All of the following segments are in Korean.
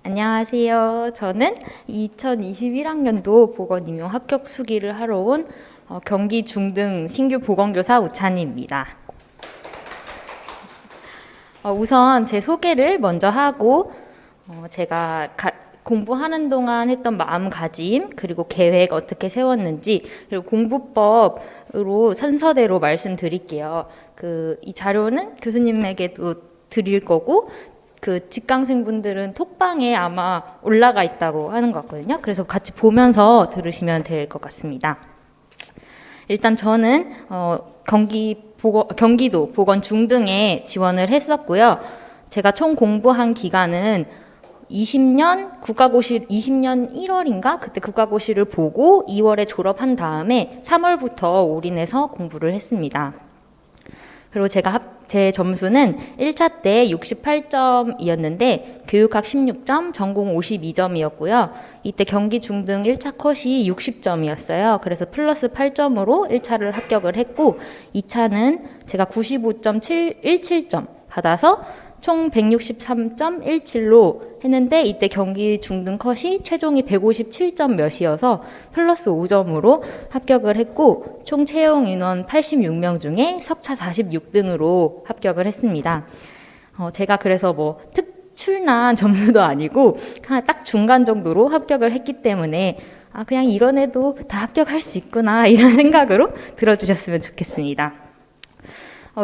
안녕하세요. 저는 2021학년도 보건임용 합격 수기를 하러 온 경기 중등 신규 보건교사 우찬입니다. 우선 제 소개를 먼저 하고 제가 공부하는 동안 했던 마음가짐 그리고 계획 어떻게 세웠는지 그리고 공부법으로 순서대로 말씀드릴게요. 이 자료는 교수님에게도 드릴 거고 직강생분들은 톡방에 아마 올라가 있다고 하는 것 같거든요. 그래서 같이 보면서 들으시면 될 것 같습니다. 일단 저는 경기도 보건 중등에 지원을 했었고요. 제가 총 공부한 기간은 20년 1월인가 그때 국가고시를 보고 2월에 졸업한 다음에 3월부터 올인해서 공부를 했습니다. 그리고 제 점수는 1차 때 68점이었는데 교육학 16점, 전공 52점이었고요. 이때 경기 중등 1차 컷이 60점이었어요. 그래서 플러스 8점으로 1차를 합격을 했고 2차는 제가 95.17점 받아서 총 163.17로 했는데 이때 경기 중등 컷이 최종이 157점 몇이어서 플러스 5점으로 합격을 했고 총 채용 인원 86명 중에 석차 46등으로 합격을 했습니다. 제가 그래서 특출난 점수도 아니고 그냥 딱 중간 정도로 합격을 했기 때문에 그냥 이런 애도 다 합격할 수 있구나 이런 생각으로 들어주셨으면 좋겠습니다.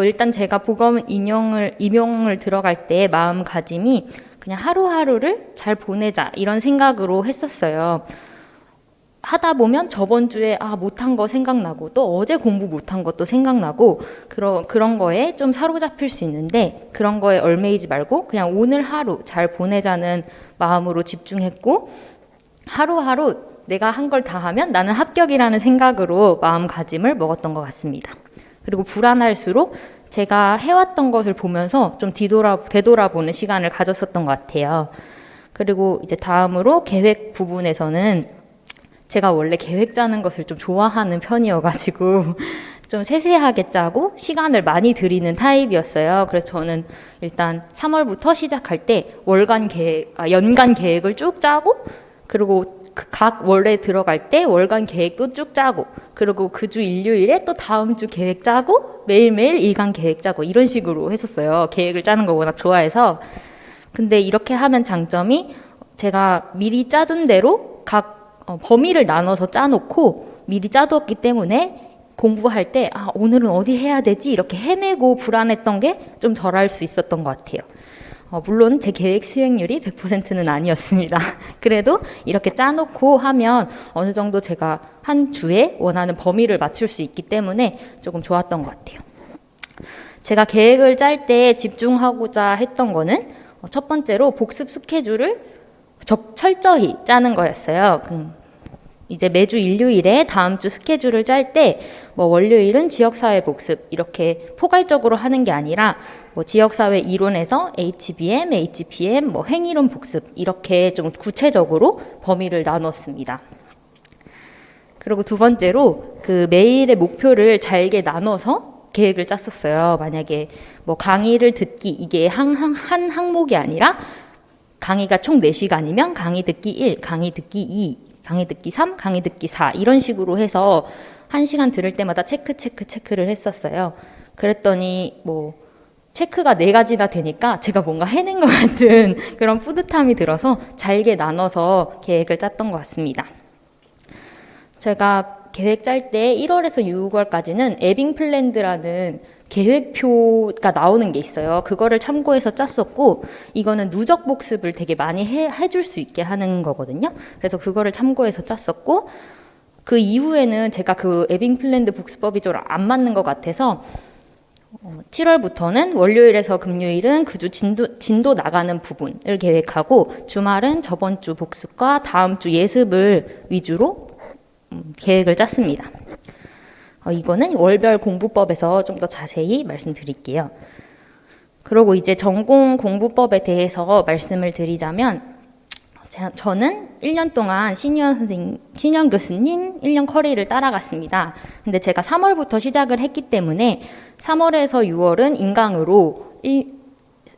일단 제가 보건 임용을 들어갈 때 마음가짐이 그냥 하루하루를 잘 보내자 이런 생각으로 했었어요. 하다 보면 저번 주에 못한 거 생각나고 또 어제 공부 못한 것도 생각나고 그런 거에 좀 사로잡힐 수 있는데 그런 거에 얽매이지 말고 그냥 오늘 하루 잘 보내자는 마음으로 집중했고 하루하루 내가 한 걸 다 하면 나는 합격이라는 생각으로 마음가짐을 먹었던 것 같습니다. 그리고 불안할수록 제가 해왔던 것을 보면서 좀 되돌아보는 시간을 가졌었던 것 같아요. 그리고 이제 다음으로 계획 부분에서는 제가 원래 계획 짜는 것을 좀 좋아하는 편이어가지고 좀 세세하게 짜고 시간을 많이 들이는 타입이었어요. 그래서 저는 일단 3월부터 시작할 때 연간 계획을 쭉 짜고 그리고 각 월에 들어갈 때 월간 계획도 쭉 짜고 그리고 그 주 일요일에 또 다음 주 계획 짜고 매일매일 일간 계획 짜고 이런 식으로 했었어요. 계획을 짜는 거 워낙 좋아해서. 근데 이렇게 하면 장점이 제가 미리 짜둔 대로 각 범위를 나눠서 짜놓고 미리 짜뒀기 때문에 공부할 때 오늘은 어디 해야 되지 이렇게 헤매고 불안했던 게 좀 덜할 수 있었던 것 같아요. 물론 제 계획 수행률이 100%는 아니었습니다. 그래도 이렇게 짜놓고 하면 어느 정도 제가 한 주에 원하는 범위를 맞출 수 있기 때문에 조금 좋았던 것 같아요. 제가 계획을 짤 때 집중하고자 했던 거는 첫 번째로 복습 스케줄을 철저히 짜는 거였어요. 이제 매주 일요일에 다음 주 스케줄을 짤 때 월요일은 지역사회 복습 이렇게 포괄적으로 하는 게 아니라 지역사회 이론에서 HBM, HPM, 행위론 복습 이렇게 좀 구체적으로 범위를 나눴습니다. 그리고 두 번째로 매일의 목표를 잘게 나눠서 계획을 짰었어요. 만약에 강의를 듣기 이게 한 항목이 아니라 강의가 총 4시간이면 강의 듣기 1, 강의 듣기 2, 강의 듣기 3, 강의 듣기 4 이런 식으로 해서 1시간 들을 때마다 체크를 했었어요. 그랬더니 체크가 4가지나 되니까 제가 뭔가 해낸 것 같은 그런 뿌듯함이 들어서 잘게 나눠서 계획을 짰던 것 같습니다. 제가 계획 짤 때 1월에서 6월까지는 에빙플랜드라는 계획표가 나오는 게 있어요. 그거를 참고해서 짰었고 이거는 누적 복습을 되게 많이 해줄 수 있게 하는 거거든요. 그래서 그거를 참고해서 짰었고 그 이후에는 제가 에빙플랜드 복습법이 좀 안 맞는 것 같아서 7월부터는 월요일에서 금요일은 그 주 진도 나가는 부분을 계획하고 주말은 저번 주 복습과 다음 주 예습을 위주로 계획을 짰습니다. 이거는 월별 공부법에서 좀 더 자세히 말씀드릴게요. 그리고 이제 전공 공부법에 대해서 말씀을 드리자면 저는 1년 동안 시니어 교수님 1년 커리를 따라갔습니다. 근데 제가 3월부터 시작을 했기 때문에 3월에서 6월은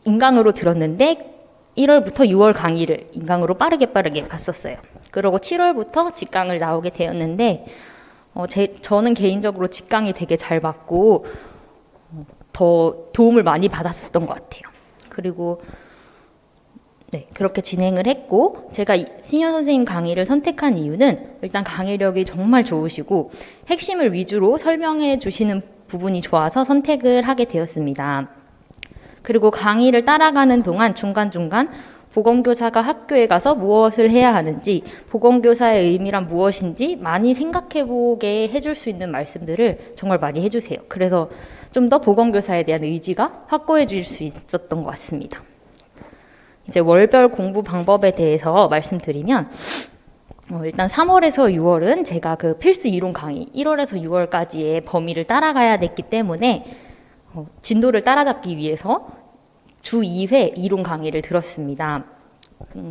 인강으로 들었는데 1월부터 6월 강의를 인강으로 빠르게 봤었어요. 그리고 7월부터 직강을 나오게 되었는데 저는 개인적으로 직강이 되게 잘 받고 더 도움을 많이 받았었던 것 같아요. 그리고 네, 그렇게 진행을 했고 제가 시니어 선생님 강의를 선택한 이유는 일단 강의력이 정말 좋으시고 핵심을 위주로 설명해 주시는 부분이 좋아서 선택을 하게 되었습니다. 그리고 강의를 따라가는 동안 중간중간 보건교사가 학교에 가서 무엇을 해야 하는지, 보건교사의 의미란 무엇인지 많이 생각해보게 해줄 수 있는 말씀들을 정말 많이 해주세요. 그래서 좀 더 보건교사에 대한 의지가 확고해 질 수 있었던 것 같습니다. 이제 월별 공부 방법에 대해서 말씀드리면 일단 3월에서 6월은 제가 그 필수 이론 강의 1월에서 6월까지의 범위를 따라가야 됐기 때문에 진도를 따라잡기 위해서 주 2회 이론 강의를 들었습니다.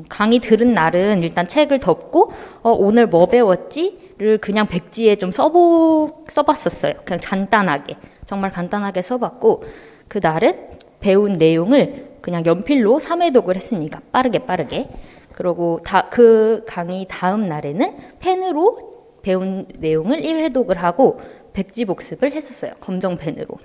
강의 들은 날은 일단 책을 덮고 오늘 뭐 배웠지를 그냥 백지에 좀 써봤었어요. 그냥 간단하게, 정말 간단하게 써봤고 그 날은 배운 내용을 그냥 연필로 3회독을 했으니까 빠르게 그리고 그 강의 다음 날에는 펜으로 배운 내용을 1회독을 하고 백지 복습을 했었어요. 검정펜으로.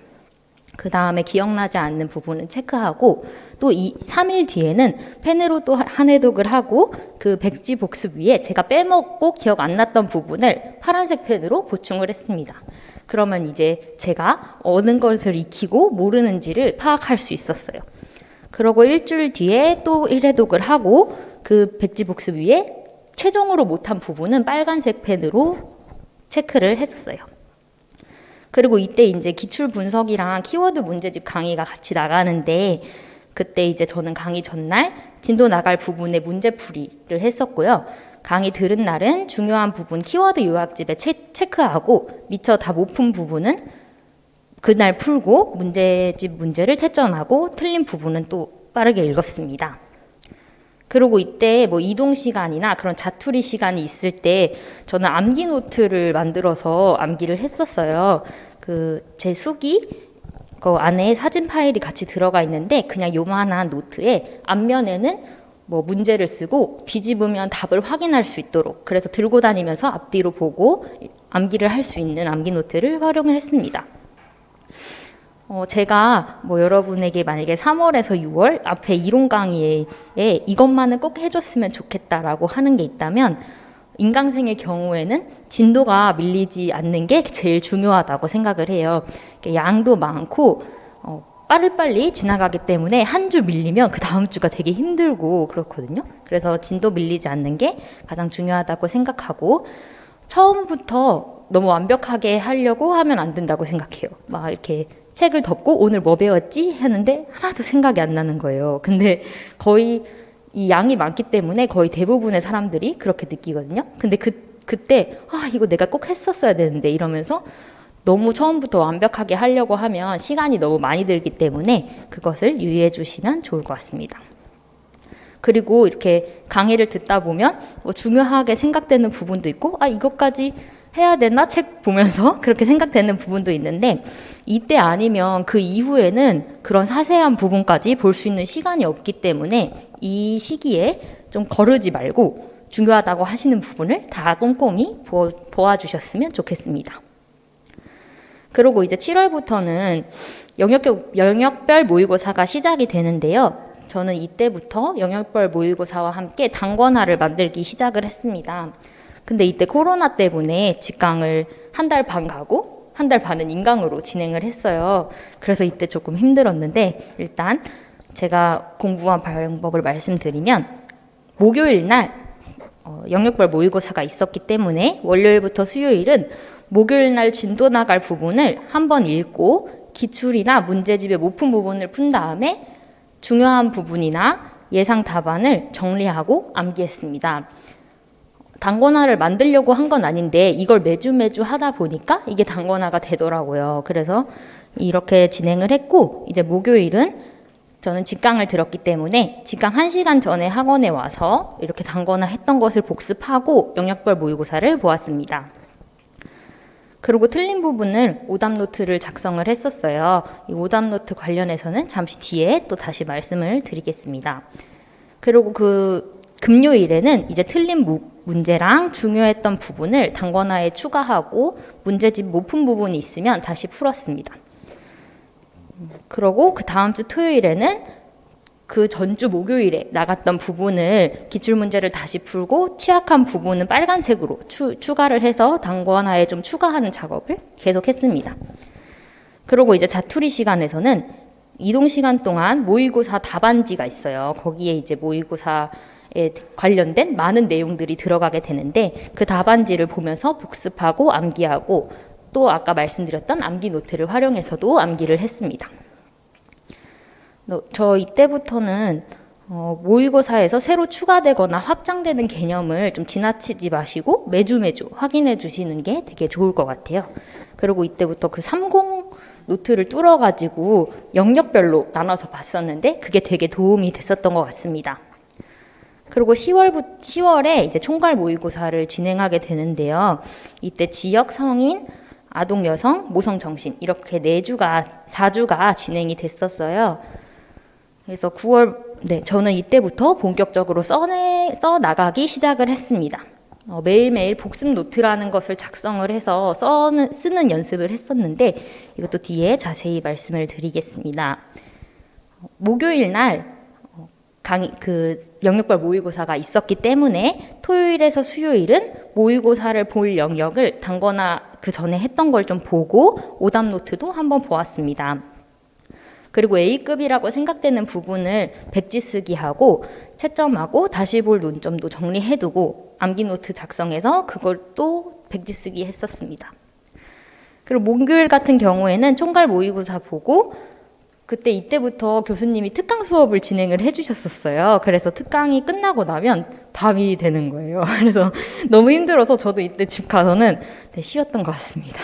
그 다음에 기억나지 않는 부분은 체크하고 또 3일 뒤에는 펜으로 또 한 회독을 하고 그 백지 복습 위에 제가 빼먹고 기억 안 났던 부분을 파란색 펜으로 보충을 했습니다. 그러면 이제 제가 어느 것을 익히고 모르는지를 파악할 수 있었어요. 그러고 일주일 뒤에 또 1회독을 하고 그 백지 복습 위에 최종으로 못한 부분은 빨간색 펜으로 체크를 했었어요. 그리고 이때 이제 기출 분석이랑 키워드 문제집 강의가 같이 나가는데 그때 이제 저는 강의 전날 진도 나갈 부분에 문제풀이를 했었고요. 강의 들은 날은 중요한 부분 키워드 요약집에 체크하고 미처 다 못 푼 부분은 그날 풀고 문제집 문제를 채점하고 틀린 부분은 또 빠르게 읽었습니다. 그리고 이때 뭐 이동 시간이나 그런 자투리 시간이 있을 때 저는 암기 노트를 만들어서 암기를 했었어요. 제 수기 그 안에 사진 파일이 같이 들어가 있는데 그냥 요만한 노트에 앞면에는 뭐 문제를 쓰고 뒤집으면 답을 확인할 수 있도록 그래서 들고 다니면서 앞뒤로 보고 암기를 할 수 있는 암기 노트를 활용을 했습니다. 제가 뭐 여러분에게 만약에 3월에서 6월 앞에 이론 강의에 이것만은 꼭 해줬으면 좋겠다라고 하는 게 있다면 인강생의 경우에는 진도가 밀리지 않는 게 제일 중요하다고 생각을 해요. 양도 많고 빠르빨리 지나가기 때문에 한 주 밀리면 그 다음 주가 되게 힘들고 그렇거든요. 그래서 진도 밀리지 않는 게 가장 중요하다고 생각하고 처음부터 너무 완벽하게 하려고 하면 안 된다고 생각해요. 막 이렇게 책을 덮고 오늘 뭐 배웠지? 했는데 하나도 생각이 안 나는 거예요. 근데 거의 이 양이 많기 때문에 거의 대부분의 사람들이 그렇게 느끼거든요. 근데 그때 이거 내가 꼭 했었어야 되는데 이러면서 너무 처음부터 완벽하게 하려고 하면 시간이 너무 많이 들기 때문에 그것을 유의해 주시면 좋을 것 같습니다. 그리고 이렇게 강의를 듣다 보면 뭐 중요하게 생각되는 부분도 있고 이것까지 해야 되나 책 보면서 그렇게 생각되는 부분도 있는데 이때 아니면 그 이후에는 그런 사세한 부분까지 볼 수 있는 시간이 없기 때문에 이 시기에 좀 거르지 말고 중요하다고 하시는 부분을 다 꼼꼼히 보아주셨으면 좋겠습니다. 그리고 이제 7월부터는 영역별 모의고사가 시작이 되는데요. 저는 이때부터 영역별 모의고사와 함께 단권화를 만들기 시작을 했습니다. 근데 이때 코로나 때문에 직강을 한 달 반 가고 한 달 반은 인강으로 진행을 했어요. 그래서 이때 조금 힘들었는데 일단 제가 공부한 방법을 말씀드리면 목요일 날 영역별 모의고사가 있었기 때문에 월요일부터 수요일은 목요일 날 진도 나갈 부분을 한번 읽고 기출이나 문제집의 못 푼 부분을 푼 다음에 중요한 부분이나 예상 답안을 정리하고 암기했습니다. 단권화를 만들려고 한 건 아닌데 이걸 매주 하다 보니까 이게 단권화가 되더라고요. 그래서 이렇게 진행을 했고 이제 목요일은 저는 직강을 들었기 때문에 직강 1시간 전에 학원에 와서 이렇게 단권화 했던 것을 복습하고 영역별 모의고사를 보았습니다. 그리고 틀린 부분을 오답 노트를 작성을 했었어요. 이 오답 노트 관련해서는 잠시 뒤에 또 다시 말씀을 드리겠습니다. 그리고 그 금요일에는 이제 틀린 문제랑 중요했던 부분을 단권화에 추가하고 문제집 못 푼 부분이 있으면 다시 풀었습니다. 그러고 그 다음 주 토요일에는 그 전주 목요일에 나갔던 부분을 기출문제를 다시 풀고 취약한 부분은 빨간색으로 추가를 해서 단권화에 좀 추가하는 작업을 계속했습니다. 그리고 이제 자투리 시간에서는 이동 시간 동안 모의고사 답안지가 있어요. 거기에 이제 모의고사에 관련된 많은 내용들이 들어가게 되는데 그 답안지를 보면서 복습하고 암기하고 또 아까 말씀드렸던 암기 노트를 활용해서도 암기를 했습니다. 저 이때부터는 모의고사에서 새로 추가되거나 확장되는 개념을 좀 지나치지 마시고 매주 확인해 주시는 게 되게 좋을 것 같아요. 그리고 이때부터 그 30 노트를 뚫어가지고 영역별로 나눠서 봤었는데 그게 되게 도움이 됐었던 것 같습니다. 그리고 10월에 이제 총괄 모의고사를 진행하게 되는데요. 이때 지역 성인, 아동 여성, 모성 정신 이렇게 4주가 진행이 됐었어요. 그래서 9월, 저는 이때부터 본격적으로 써 나가기 시작을 했습니다. 매일매일 복습 노트라는 것을 작성을 해서 쓰는 연습을 했었는데 이것도 뒤에 자세히 말씀을 드리겠습니다. 목요일 날 그 영역별 모의고사가 있었기 때문에 토요일에서 수요일은 모의고사를 볼 영역을 단거나 그 전에 했던 걸 좀 보고 오답 노트도 한번 보았습니다. 그리고 A급이라고 생각되는 부분을 백지 쓰기 하고 채점하고 다시 볼 논점도 정리해두고 암기 노트 작성해서 그걸 또 백지 쓰기 했었습니다. 그리고 목요일 같은 경우에는 총괄 모의고사 보고 이때부터 교수님이 특강 수업을 진행을 해주셨었어요. 그래서 특강이 끝나고 나면 밤이 되는 거예요. 그래서 너무 힘들어서 저도 이때 집 가서는 쉬었던 것 같습니다.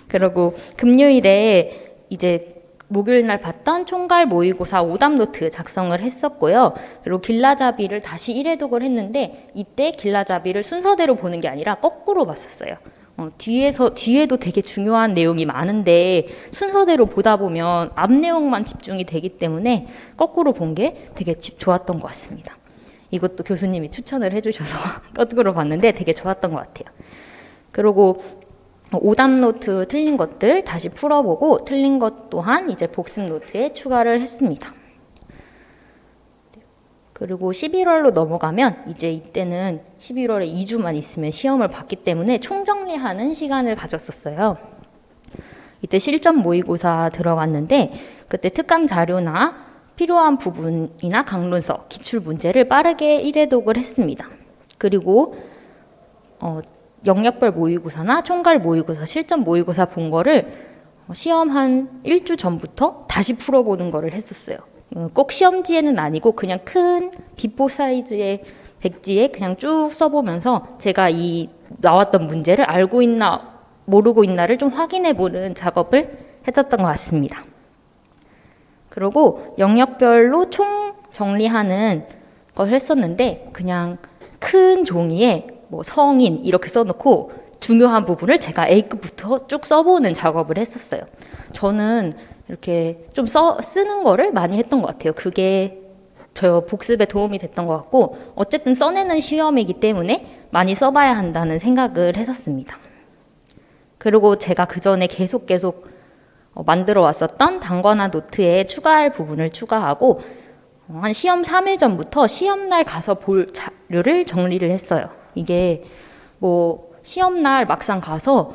그리고 금요일에 이제 목요일 날 봤던 총괄 모의고사 오답 노트 작성을 했었고요. 그리고 길라잡이를 다시 1회독을 했는데 이때 길라잡이를 순서대로 보는 게 아니라 거꾸로 봤었어요. 뒤에도 되게 중요한 내용이 많은데 순서대로 보다 보면 앞 내용만 집중이 되기 때문에 거꾸로 본 게 되게 좋았던 것 같습니다. 이것도 교수님이 추천을 해주셔서 거꾸로 봤는데 되게 좋았던 것 같아요. 그리고 오답 노트 틀린 것들 다시 풀어보고 틀린 것 또한 이제 복습 노트에 추가를 했습니다. 그리고 11월로 넘어가면 이제 이때는 11월에 2주만 있으면 시험을 봤기 때문에 총정리하는 시간을 가졌었어요. 이때 실전 모의고사 들어갔는데 그때 특강 자료나 필요한 부분이나 강론서, 기출 문제를 빠르게 1회독을 했습니다. 그리고 영역별 모의고사나 총괄 모의고사, 실전 모의고사 본 거를 시험 한 1주 전부터 다시 풀어보는 거를 했었어요. 꼭 시험지에는 아니고 그냥 큰 B4 사이즈의 백지에 그냥 쭉 써보면서 제가 이 나왔던 문제를 알고 있나 모르고 있나를 좀 확인해보는 작업을 했었던 것 같습니다. 그리고 영역별로 총 정리하는 걸 했었는데 그냥 큰 종이에 뭐 성인 이렇게 써놓고 중요한 부분을 제가 A급부터 쭉 써보는 작업을 했었어요. 저는 이렇게 좀 쓰는 거를 많이 했던 것 같아요. 그게 저 복습에 도움이 됐던 것 같고 어쨌든 써내는 시험이기 때문에 많이 써봐야 한다는 생각을 했었습니다. 그리고 제가 그 전에 계속 만들어 왔었던 단권화 노트에 추가할 부분을 추가하고 한 시험 3일 전부터 시험날 가서 볼 자료를 정리를 했어요. 이게 뭐 시험날 막상 가서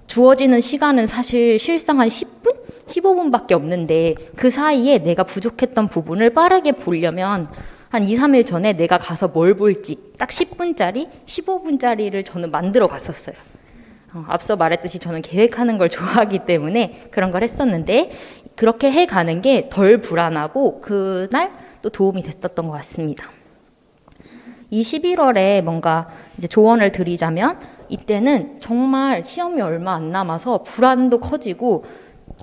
주어지는 시간은 사실 실상 한 10분? 15분밖에 없는데 그 사이에 내가 부족했던 부분을 빠르게 보려면 한 2, 3일 전에 내가 가서 뭘 볼지 딱 10분짜리, 15분짜리를 저는 만들어 갔었어요. 앞서 말했듯이 저는 계획하는 걸 좋아하기 때문에 그런 걸 했었는데 그렇게 해가는 게 덜 불안하고 그날 또 도움이 됐었던 것 같습니다. 이 11월에 뭔가 이제 조언을 드리자면 이때는 정말 시험이 얼마 안 남아서 불안도 커지고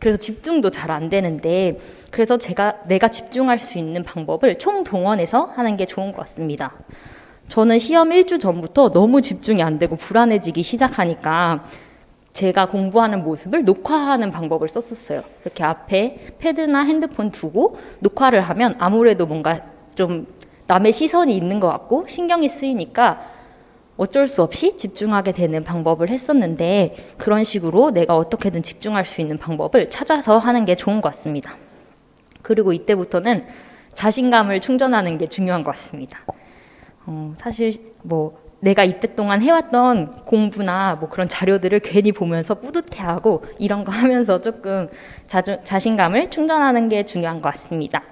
그래서 집중도 잘 안 되는데 그래서 내가 집중할 수 있는 방법을 총동원해서 하는 게 좋은 것 같습니다. 저는 시험 1주 전부터 너무 집중이 안 되고 불안해지기 시작하니까 제가 공부하는 모습을 녹화하는 방법을 썼었어요. 이렇게 앞에 패드나 핸드폰 두고 녹화를 하면 아무래도 뭔가 좀 남의 시선이 있는 것 같고 신경이 쓰이니까 어쩔 수 없이 집중하게 되는 방법을 했었는데, 그런 식으로 내가 어떻게든 집중할 수 있는 방법을 찾아서 하는 게 좋은 것 같습니다. 그리고 이때부터는 자신감을 충전하는 게 중요한 것 같습니다. 사실 뭐 내가 이때 동안 해왔던 공부나 뭐 그런 자료들을 괜히 보면서 뿌듯해하고 이런 거 하면서 조금 자신감을 충전하는 게 중요한 것 같습니다.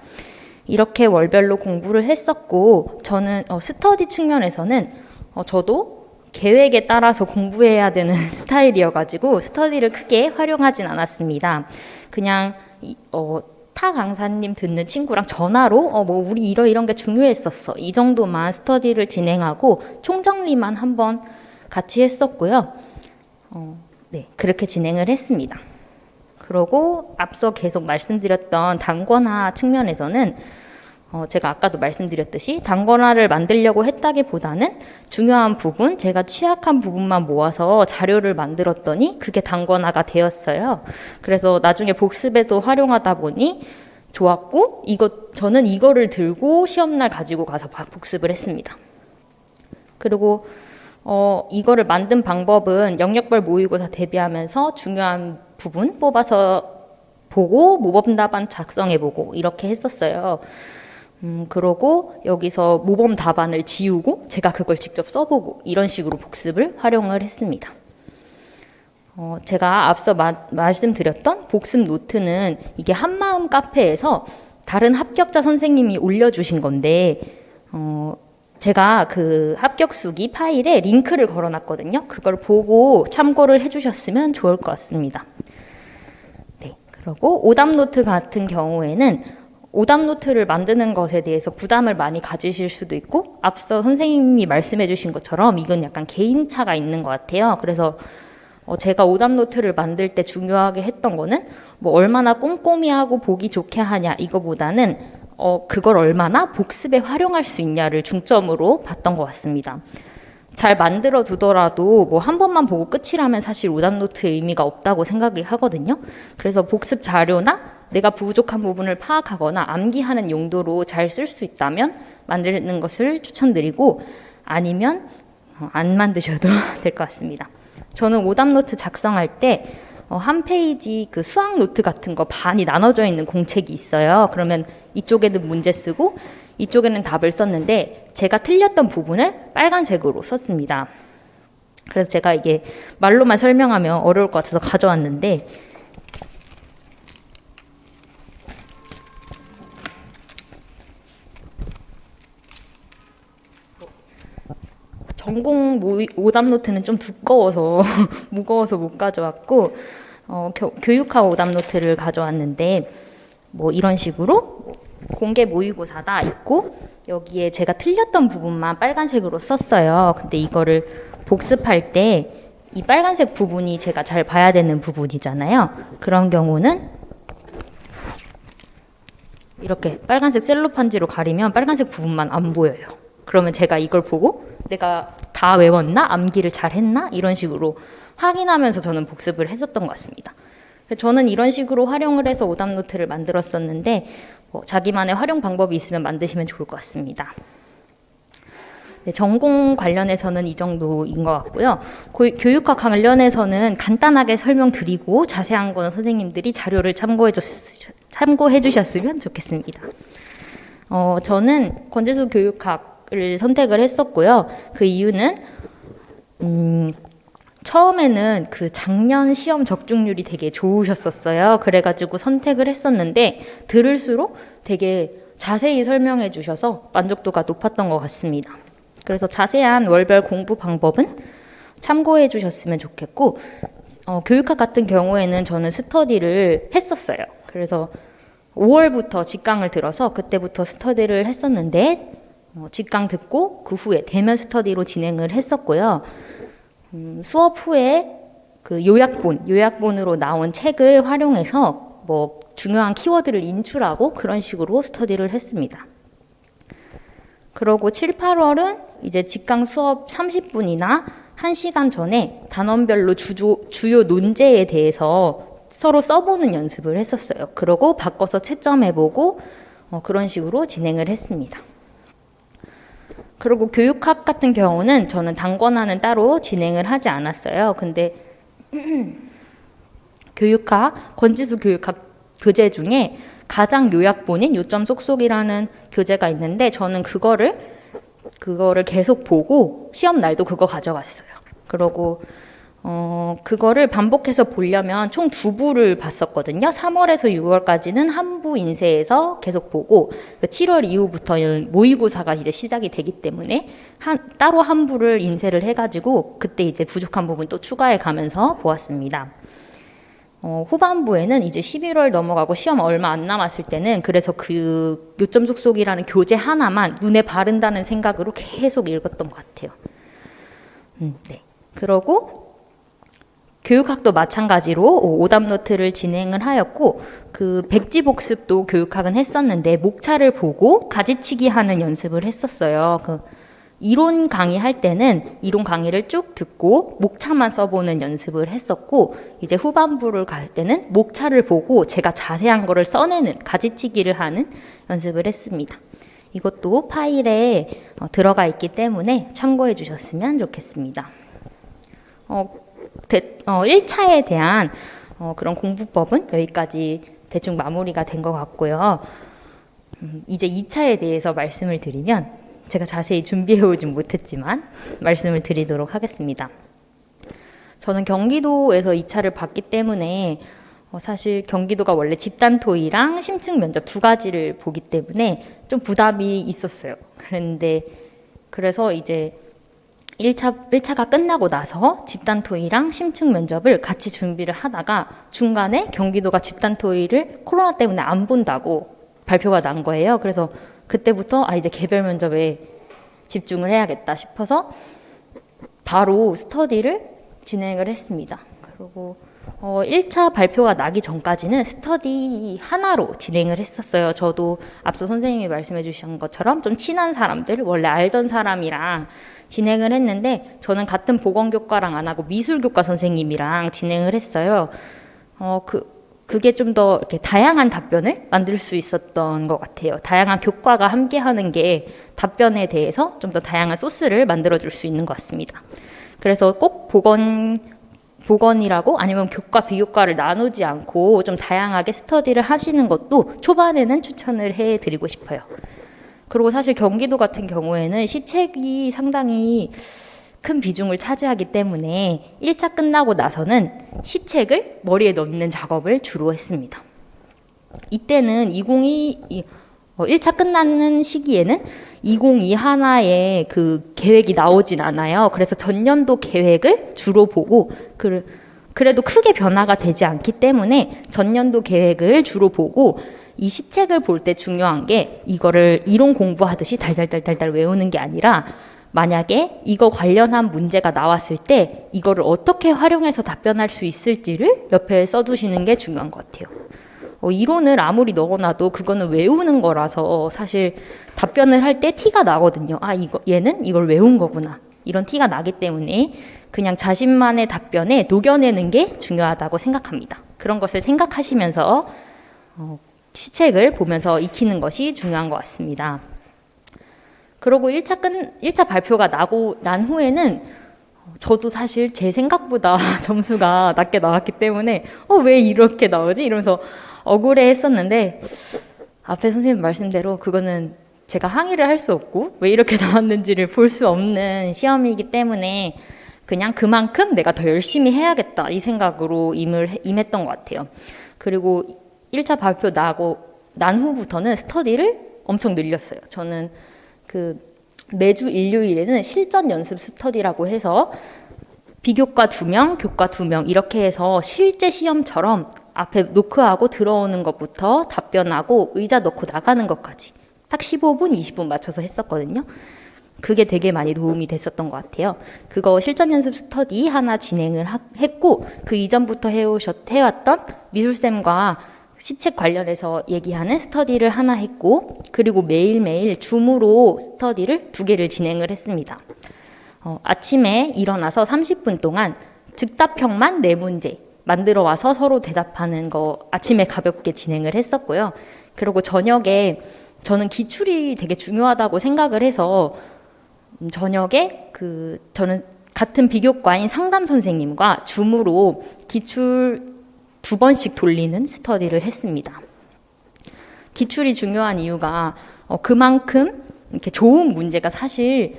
이렇게 월별로 공부를 했었고, 저는 스터디 측면에서는 저도 계획에 따라서 공부해야 되는 스타일이어가지고 스터디를 크게 활용하진 않았습니다. 그냥 타 강사님 듣는 친구랑 전화로 뭐 우리 이런 게 중요했었어, 이 정도만 스터디를 진행하고 총정리만 한번 같이 했었고요. 네, 그렇게 진행을 했습니다. 그리고 앞서 계속 말씀드렸던 단권화 측면에서는 제가 아까도 말씀드렸듯이 단권화를 만들려고 했다기보다는 중요한 부분, 제가 취약한 부분만 모아서 자료를 만들었더니 그게 단권화가 되었어요. 그래서 나중에 복습에도 활용하다 보니 좋았고, 저는 이거를 들고 시험날 가지고 가서 복습을 했습니다. 그리고 이거를 만든 방법은 영역별 모의고사 대비하면서 중요한 부분 뽑아서 보고 모범 답안 작성해보고 이렇게 했었어요. 그러고 여기서 모범 답안을 지우고 제가 그걸 직접 써보고 이런 식으로 복습을 활용을 했습니다. 제가 앞서 말씀드렸던 복습 노트는 이게 한마음 카페에서 다른 합격자 선생님이 올려주신 건데, 제가 그 합격수기 파일에 링크를 걸어놨거든요. 그걸 보고 참고를 해주셨으면 좋을 것 같습니다. 네, 그리고 오답노트 같은 경우에는 오답노트를 만드는 것에 대해서 부담을 많이 가지실 수도 있고, 앞서 선생님이 말씀해 주신 것처럼 이건 약간 개인차가 있는 것 같아요. 그래서 제가 오답노트를 만들 때 중요하게 했던 거는 뭐 얼마나 꼼꼼히 하고 보기 좋게 하냐 이거보다는 그걸 얼마나 복습에 활용할 수 있냐를 중점으로 봤던 것 같습니다. 잘 만들어 두더라도 뭐 한 번만 보고 끝이라면 사실 오답노트의 의미가 없다고 생각을 하거든요. 그래서 복습 자료나 내가 부족한 부분을 파악하거나 암기하는 용도로 잘 쓸 수 있다면 만드는 것을 추천드리고, 아니면 안 만드셔도 될 것 같습니다. 저는 오답노트 작성할 때 한 페이지 그 수학 노트 같은 거 반이 나눠져 있는 공책이 있어요. 그러면 이쪽에는 문제 쓰고 이쪽에는 답을 썼는데, 제가 틀렸던 부분을 빨간색으로 썼습니다. 그래서 제가 이게 말로만 설명하면 어려울 것 같아서 가져왔는데, 전공 오답노트는 좀 두꺼워서 무거워서 못 가져왔고, 교육학 오답노트를 가져왔는데, 뭐 이런 식으로 공개 모의고사다 있고, 여기에 제가 틀렸던 부분만 빨간색으로 썼어요. 근데 이거를 복습할 때 이 빨간색 부분이 제가 잘 봐야 되는 부분이잖아요. 그런 경우는 이렇게 빨간색 셀로판지로 가리면 빨간색 부분만 안 보여요. 그러면 제가 이걸 보고 내가 다 외웠나? 암기를 잘 했나? 이런 식으로 확인하면서 저는 복습을 했었던 것 같습니다. 저는 이런 식으로 활용을 해서 오답노트를 만들었었는데, 자기만의 활용 방법이 있으면 만드시면 좋을 것 같습니다. 네, 전공 관련해서는 이 정도인 것 같고요. 교육학 관련해서는 간단하게 설명드리고 자세한 건 선생님들이 자료를 참고해 주셨으면 좋겠습니다. 저는 권지수 교육학을 선택을 했었고요. 그 이유는 처음에는 그 작년 시험 적중률이 되게 좋으셨었어요. 그래가지고 선택을 했었는데 들을수록 되게 자세히 설명해 주셔서 만족도가 높았던 것 같습니다. 그래서 자세한 월별 공부 방법은 참고해 주셨으면 좋겠고, 교육학 같은 경우에는 저는 스터디를 했었어요. 그래서 5월부터 직강을 들어서 그때부터 스터디를 했었는데, 직강 듣고 그 후에 대면 스터디로 진행을 했었고요. 수업 후에 그 요약본으로 나온 책을 활용해서 뭐 중요한 키워드를 인출하고 그런 식으로 스터디를 했습니다. 그러고 7, 8월은 이제 직강 수업 30분이나 1시간 전에 단원별로 주요 논제에 대해서 서로 써보는 연습을 했었어요. 그러고 바꿔서 채점해보고 그런 식으로 진행을 했습니다. 그리고 교육학 같은 경우는 저는 단권화는 따로 진행을 하지 않았어요. 근데 권지수 교육학 교재 중에 가장 요약본인 요점 쏙쏙이라는 교재가 있는데 저는 그거를 계속 보고 시험 날도 그거 가져갔어요. 그러고 그거를 반복해서 보려면 총 2부를 봤었거든요. 3월에서 6월까지는 한 부 인쇄해서 계속 보고 7월 이후부터는 모의고사가 이제 시작이 되기 때문에 따로 한 부를 인쇄를 해가지고 그때 이제 부족한 부분 또 추가해 가면서 보았습니다. 후반부에는 이제 11월 넘어가고 시험 얼마 안 남았을 때는 그래서 그 요점 속속이라는 교재 하나만 눈에 바른다는 생각으로 계속 읽었던 것 같아요. 네. 그러고 교육학도 마찬가지로 오답 노트를 진행을 하였고 그 백지 복습도 교육학은 했었는데 목차를 보고 가지치기 하는 연습을 했었어요. 그 이론 강의할 때는 이론 강의를 쭉 듣고 목차만 써보는 연습을 했었고 이제 후반부를 갈 때는 목차를 보고 제가 자세한 거를 써내는 가지치기를 하는 연습을 했습니다. 이것도 파일에 들어가 있기 때문에 참고해 주셨으면 좋겠습니다. 1차에 대한 그런 공부법은 여기까지 대충 마무리가 된 것 같고요. 이제 2차에 대해서 말씀을 드리면 제가 자세히 준비해 오진 못했지만 말씀을 드리도록 하겠습니다. 저는 경기도에서 2차를 봤기 때문에 사실 경기도가 원래 집단 토의랑 심층 면접 2가지를 보기 때문에 좀 부담이 있었어요. 그래서 이제 1차가 끝나고 나서 집단 토의랑 심층 면접을 같이 준비를 하다가 중간에 경기도가 집단 토의를 코로나 때문에 안 본다고 발표가 난 거예요. 그래서 그때부터 이제 개별 면접에 집중을 해야겠다 싶어서 바로 스터디를 진행을 했습니다. 그리고 1차 발표가 나기 전까지는 스터디 하나로 진행을 했었어요. 저도 앞서 선생님이 말씀해 주신 것처럼 좀 친한 사람들, 원래 알던 사람이랑 진행을 했는데 저는 같은 보건교과랑 안 하고 미술교과 선생님이랑 진행을 했어요. 그게 좀 더 이렇게 다양한 답변을 만들 수 있었던 것 같아요. 다양한 교과가 함께 하는 게 답변에 대해서 좀 더 다양한 소스를 만들어 줄 수 있는 것 같습니다. 그래서 꼭 보건이라고 아니면 교과 비교과를 나누지 않고 좀 다양하게 스터디를 하시는 것도 초반에는 추천을 해드리고 싶어요. 그리고 사실 경기도 같은 경우에는 시책이 상당히 큰 비중을 차지하기 때문에 1차 끝나고 나서는 시책을 머리에 넣는 작업을 주로 했습니다. 이때는 1차 끝나는 시기에는 2021 하나의 그 계획이 나오진 않아요. 그래서 전년도 계획을 주로 보고 그래도 크게 변화가 되지 않기 때문에 전년도 계획을 주로 보고 이 시책을 볼 때 중요한 게 이거를 이론 공부하듯이 달달달달달 외우는 게 아니라 만약에 이거 관련한 문제가 나왔을 때 이거를 어떻게 활용해서 답변할 수 있을지를 옆에 써두시는 게 중요한 것 같아요. 이론을 아무리 넣어놔도 그거는 외우는 거라서 사실 답변을 할 때 티가 나거든요. 얘는 이걸 외운 거구나. 이런 티가 나기 때문에 그냥 자신만의 답변에 녹여내는 게 중요하다고 생각합니다. 그런 것을 생각하시면서 시책을 보면서 익히는 것이 중요한 것 같습니다. 그리고 1차 발표가 난 후에는 저도 사실 제 생각보다 점수가 낮게 나왔기 때문에 왜 이렇게 나오지? 이러면서 억울해 했었는데 앞에 선생님 말씀대로 그거는 제가 항의를 할 수 없고 왜 이렇게 나왔는지를 볼 수 없는 시험이기 때문에 그냥 그만큼 내가 더 열심히 해야겠다 이 생각으로 임했던 것 같아요. 그리고 1차 발표 난 후부터는 스터디를 엄청 늘렸어요. 저는 매주 일요일에는 실전 연습 스터디라고 해서 비교과 2명, 교과 2명 이렇게 해서 실제 시험처럼 앞에 노크하고 들어오는 것부터 답변하고 의자 넣고 나가는 것까지 딱 15분, 20분 맞춰서 했었거든요. 그게 되게 많이 도움이 됐었던 것 같아요. 그거 실전 연습 스터디 하나 진행을 했고 그 이전부터 해왔던 미술쌤과 시책 관련해서 얘기하는 스터디를 하나 했고 그리고 매일매일 줌으로 스터디를 2개를 진행을 했습니다. 아침에 일어나서 30분 동안 즉답형만 4문제 만들어 와서 서로 대답하는 거 아침에 가볍게 진행을 했었고요. 그리고 저녁에 저는 기출이 되게 중요하다고 생각을 해서 저녁에 저는 같은 비교과인 상담 선생님과 줌으로 기출 2번씩 돌리는 스터디를 했습니다. 기출이 중요한 이유가 그만큼 이렇게 좋은 문제가 사실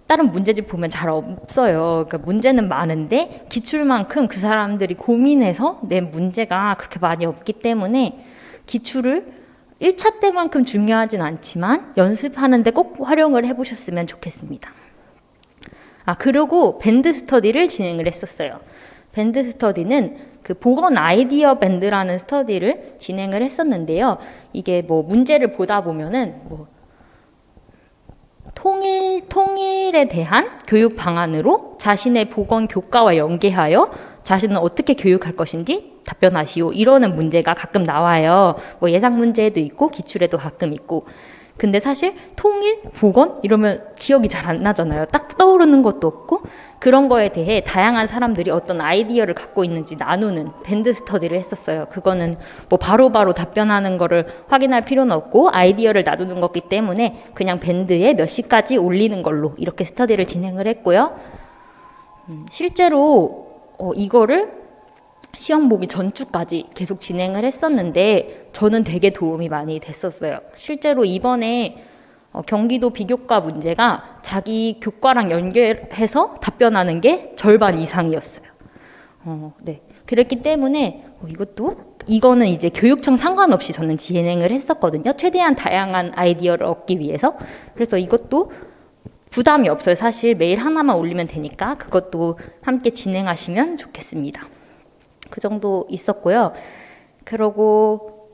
다른 문제집 보면 잘 없어요. 그러니까 문제는 많은데 기출만큼 그 사람들이 고민해서 낸 문제가 그렇게 많이 없기 때문에 기출을 1차 때만큼 중요하진 않지만 연습하는데 꼭 활용을 해보셨으면 좋겠습니다. 그리고 밴드 스터디를 진행을 했었어요. 밴드 스터디는 그 보건 아이디어 밴드라는 스터디를 진행을 했었는데요. 이게 뭐 문제를 보다 보면은 뭐 통일에 대한 교육 방안으로 자신의 보건 교과와 연계하여 자신은 어떻게 교육할 것인지 답변하시오. 이러는 문제가 가끔 나와요. 뭐 예상 문제에도 있고 기출에도 가끔 있고. 근데 사실 통일, 보건 이러면 기억이 잘 안 나잖아요. 딱 떠오르는 것도 없고 그런 거에 대해 다양한 사람들이 어떤 아이디어를 갖고 있는지 나누는 밴드 스터디를 했었어요. 그거는 뭐 바로바로 답변하는 거를 확인할 필요는 없고 아이디어를 나누는 거기 때문에 그냥 밴드에 몇 시까지 올리는 걸로 이렇게 스터디를 진행을 했고요. 실제로 이거를 시험 보기 전주까지 계속 진행을 했었는데 저는 되게 도움이 많이 됐었어요. 실제로 이번에 경기도 비교과 문제가 자기 교과랑 연결해서 답변하는 게 절반 이상이었어요. 네. 그랬기 때문에 이거는 이제 교육청 상관없이 저는 진행을 했었거든요. 최대한 다양한 아이디어를 얻기 위해서. 그래서 이것도 부담이 없어요. 사실 매일 하나만 올리면 되니까 그것도 함께 진행하시면 좋겠습니다. 그 정도 있었고요. 그러고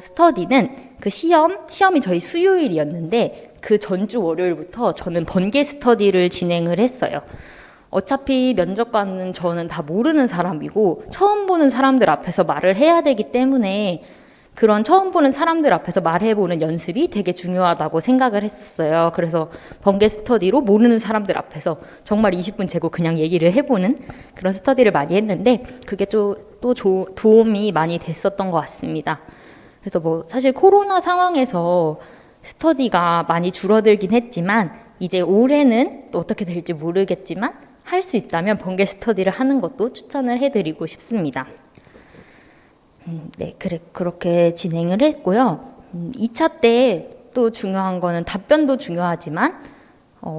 스터디는 그 시험이 저희 수요일이었는데 그 전주 월요일부터 저는 번개 스터디를 진행을 했어요. 어차피 면접관은 저는 다 모르는 사람이고 처음 보는 사람들 앞에서 말을 해야 되기 때문에 그런 처음 보는 사람들 앞에서 말해보는 연습이 되게 중요하다고 생각을 했었어요. 그래서 번개 스터디로 모르는 사람들 앞에서 정말 20분 재고 그냥 얘기를 해보는 그런 스터디를 많이 했는데 그게 또 도움이 많이 됐었던 것 같습니다. 그래서 뭐 사실 코로나 상황에서 스터디가 많이 줄어들긴 했지만 이제 올해는 또 어떻게 될지 모르겠지만 할 수 있다면 번개 스터디를 하는 것도 추천을 해드리고 싶습니다. 네, 그렇게 진행을 했고요. 2차 때 또 중요한 거는 답변도 중요하지만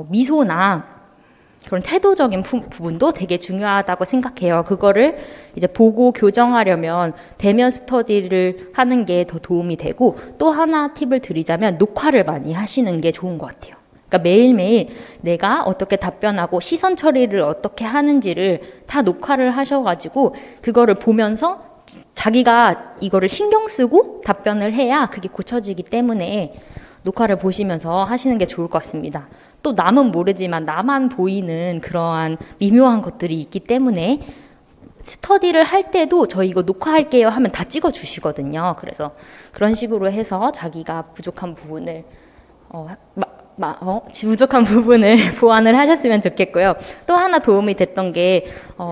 미소나 그런 태도적인 부분도 되게 중요하다고 생각해요. 그거를 이제 보고 교정하려면 대면 스터디를 하는 게 더 도움이 되고 또 하나 팁을 드리자면 녹화를 많이 하시는 게 좋은 것 같아요. 그러니까 매일매일 내가 어떻게 답변하고 시선 처리를 어떻게 하는지를 다 녹화를 하셔가지고 그거를 보면서 자기가 이거를 신경 쓰고 답변을 해야 그게 고쳐지기 때문에 녹화를 보시면서 하시는 게 좋을 것 같습니다. 또 남은 모르지만 나만 보이는 그러한 미묘한 것들이 있기 때문에 스터디를 할 때도 저 이거 녹화할게요 하면 다 찍어 주시거든요. 그래서 그런 식으로 해서 자기가 부족한 부분을 보완을 하셨으면 좋겠고요. 또 하나 도움이 됐던 게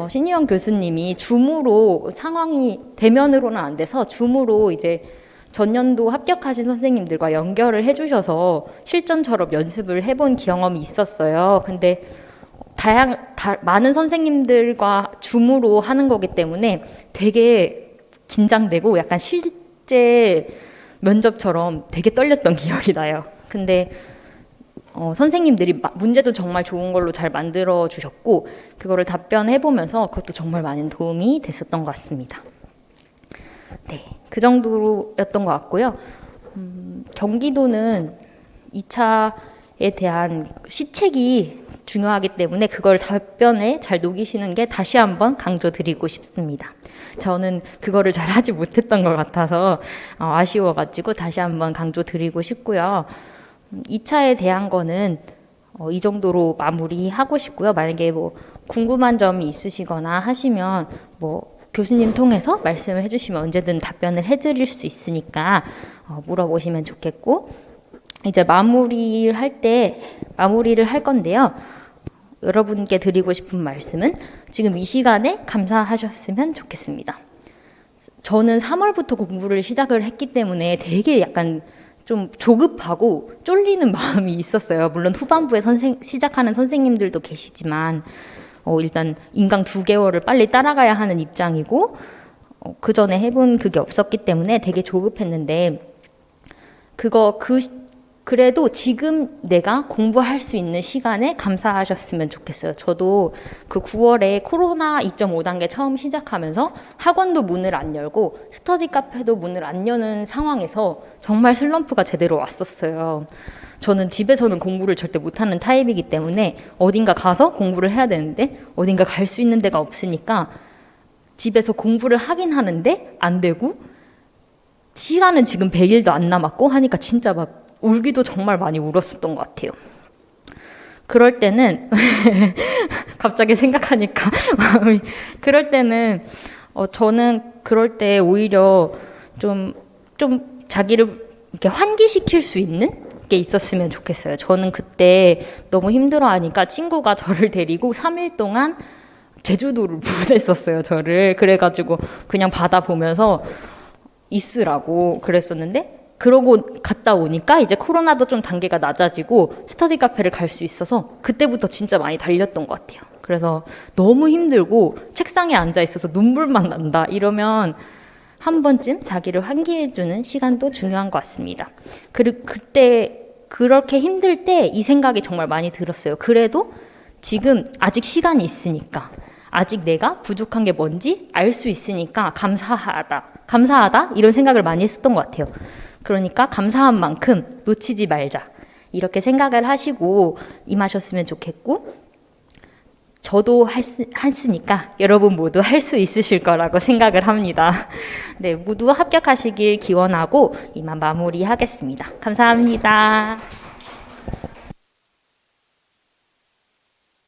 신희영 교수님이 줌으로 상황이 대면으로는 안 돼서 줌으로 이제 전년도 합격하신 선생님들과 연결을 해주셔서 실전처럼 연습을 해본 경험이 있었어요. 근데 많은 선생님들과 줌으로 하는 거기 때문에 되게 긴장되고 약간 실제 면접처럼 되게 떨렸던 기억이 나요. 근데 선생님들이 문제도 정말 좋은 걸로 잘 만들어 주셨고 그거를 답변해 보면서 그것도 정말 많은 도움이 됐었던 것 같습니다. 네, 그 정도였던 것 같고요. 경기도는 2차에 대한 시책이 중요하기 때문에 그걸 답변에 잘 녹이시는 게 다시 한번 강조드리고 싶습니다. 저는 그거를 잘 하지 못했던 것 같아서 아쉬워가지고 다시 한번 강조드리고 싶고요. 2차에 대한 거는 이 정도로 마무리하고 싶고요. 만약에 뭐 궁금한 점이 있으시거나 하시면 뭐 교수님 통해서 말씀을 해주시면 언제든 답변을 해드릴 수 있으니까 물어보시면 좋겠고 이제 마무리를 할 건데요. 여러분께 드리고 싶은 말씀은 지금 이 시간에 감사하셨으면 좋겠습니다. 저는 3월부터 공부를 시작을 했기 때문에 되게 약간 좀 조급하고 쫄리는 마음이 있었어요. 물론 후반부에 시작하는 선생님들도 계시지만 일단 인강 2개월을 빨리 따라가야 하는 입장이고 그 전에 해본 그게 없었기 때문에 되게 조급했는데 그래도 지금 내가 공부할 수 있는 시간에 감사하셨으면 좋겠어요. 저도 그 9월에 코로나 2.5단계 처음 시작하면서 학원도 문을 안 열고 스터디 카페도 문을 안 여는 상황에서 정말 슬럼프가 제대로 왔었어요. 저는 집에서는 공부를 절대 못하는 타입이기 때문에 어딘가 가서 공부를 해야 되는데 어딘가 갈 수 있는 데가 없으니까 집에서 공부를 하긴 하는데 안 되고 시간은 지금 100일도 안 남았고 하니까 진짜 막 울기도 정말 많이 울었었던 것 같아요. 그럴 때는 갑자기 생각하니까 그럴 때는 저는 그럴 때 오히려 좀 자기를 이렇게 환기시킬 수 있는 게 있었으면 좋겠어요. 저는 그때 너무 힘들어하니까 친구가 저를 데리고 3일 동안 제주도를 보냈었어요. 저를 그래가지고 그냥 바다 보면서 있으라고 그랬었는데 그러고 갔다 오니까 이제 코로나도 좀 단계가 낮아지고 스터디 카페를 갈 수 있어서 그때부터 진짜 많이 달렸던 것 같아요. 그래서 너무 힘들고 책상에 앉아 있어서 눈물만 난다 이러면 한 번쯤 자기를 환기해주는 시간도 중요한 것 같습니다. 그리고 그때 그렇게 힘들 때 이 생각이 정말 많이 들었어요. 그래도 지금 아직 시간이 있으니까 아직 내가 부족한 게 뭔지 알 수 있으니까 감사하다 이런 생각을 많이 했었던 것 같아요. 그러니까 감사한 만큼 놓치지 말자 이렇게 생각을 하시고 임하셨으면 좋겠고 저도 했으니까 여러분 모두 할 수 있으실 거라고 생각을 합니다. 네, 모두 합격하시길 기원하고 이만 마무리하겠습니다. 감사합니다.